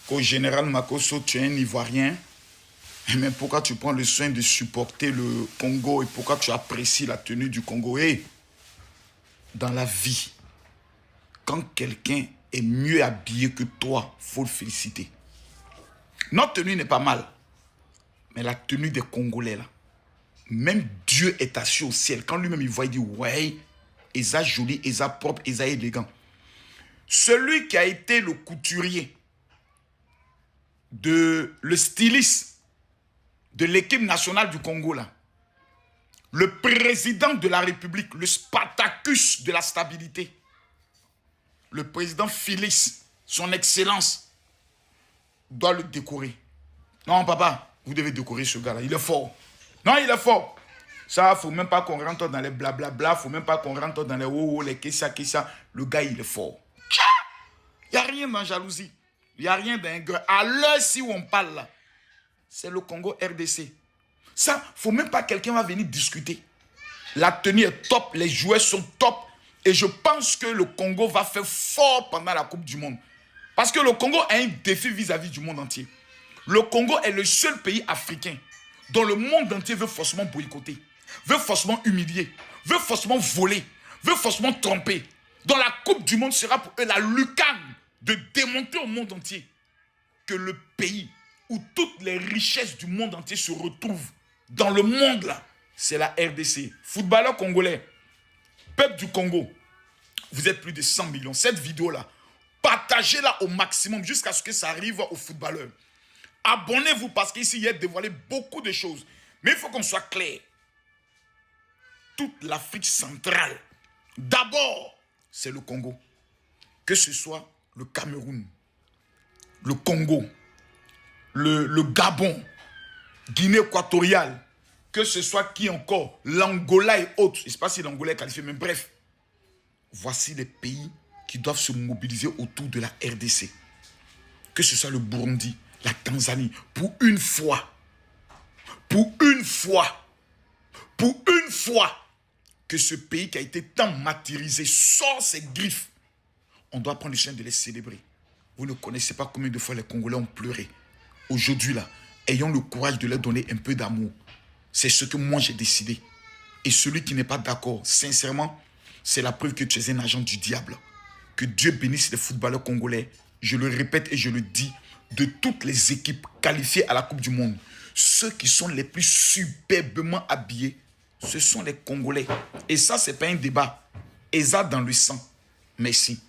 qu'au général Makosso, tu es un Ivoirien. Mais pourquoi tu prends le soin de supporter le Congo et pourquoi tu apprécies la tenue du Congo? Et dans la vie, quand quelqu'un est mieux habillé que toi, il faut le féliciter. Notre tenue n'est pas mal, mais la tenue des Congolais, là, même Dieu est assis au ciel. Quand lui-même il voit, il dit, ouais, ils sont jolis, ils sont propres, ils sont élégants. Celui qui a été le couturier, le styliste de l'équipe nationale du Congo, là, le président de la République, le Spartacus de la stabilité, le président Félix, son excellence, doit le décorer. Non, papa, vous devez décorer ce gars-là, il est fort. Non, il est fort. Ça, il ne faut même pas qu'on rentre dans les blablabla, il ne faut même pas qu'on rentre dans les oh, les kessa. Le gars, il est fort. Il n'y a rien dans jalousie. Il n'y a rien d'ingrat. À l'heure si on parle là, c'est le Congo RDC. Ça, il ne faut même pas quelqu'un va venir discuter. La tenue est top, les joueurs sont top. Et je pense que le Congo va faire fort pendant la Coupe du Monde. Parce que le Congo a un défi vis-à-vis du monde entier. Le Congo est le seul pays africain dont le monde entier veut forcément boycotter, veut forcément humilier, veut forcément voler, veut forcément tromper. Dont la Coupe du Monde sera pour eux la lucarne de démontrer au monde entier que le pays où toutes les richesses du monde entier se retrouvent dans le monde là, c'est la RDC. Footballeurs congolais, peuple du Congo, vous êtes plus de 100 millions. Cette vidéo-là, partagez-la au maximum jusqu'à ce que ça arrive aux footballeurs. Abonnez-vous parce qu'ici, il y a dévoilé beaucoup de choses. Mais il faut qu'on soit clair. Toute l'Afrique centrale, d'abord, c'est le Congo. Que ce soit le Cameroun, le Congo, le Gabon, Guinée équatoriale, que ce soit qui encore, l'Angola et autres. Je ne sais pas si l'Angola est qualifié, mais bref. Voici les pays qui doivent se mobiliser autour de la RDC. Que ce soit le Burundi, la Tanzanie, pour une fois, que ce pays qui a été tant martyrisé sort ses griffes, on doit prendre le soin de les célébrer. Vous ne connaissez pas combien de fois les Congolais ont pleuré. Aujourd'hui, là, ayons le courage de leur donner un peu d'amour. C'est ce que moi j'ai décidé. Et celui qui n'est pas d'accord, sincèrement, c'est la preuve que tu es un agent du diable. Que Dieu bénisse les footballeurs congolais. Je le répète et je le dis, de toutes les équipes qualifiées à la Coupe du Monde, ceux qui sont les plus superbement habillés, ce sont les Congolais. Et ça, ce n'est pas un débat. Et ça, dans le sang. Merci.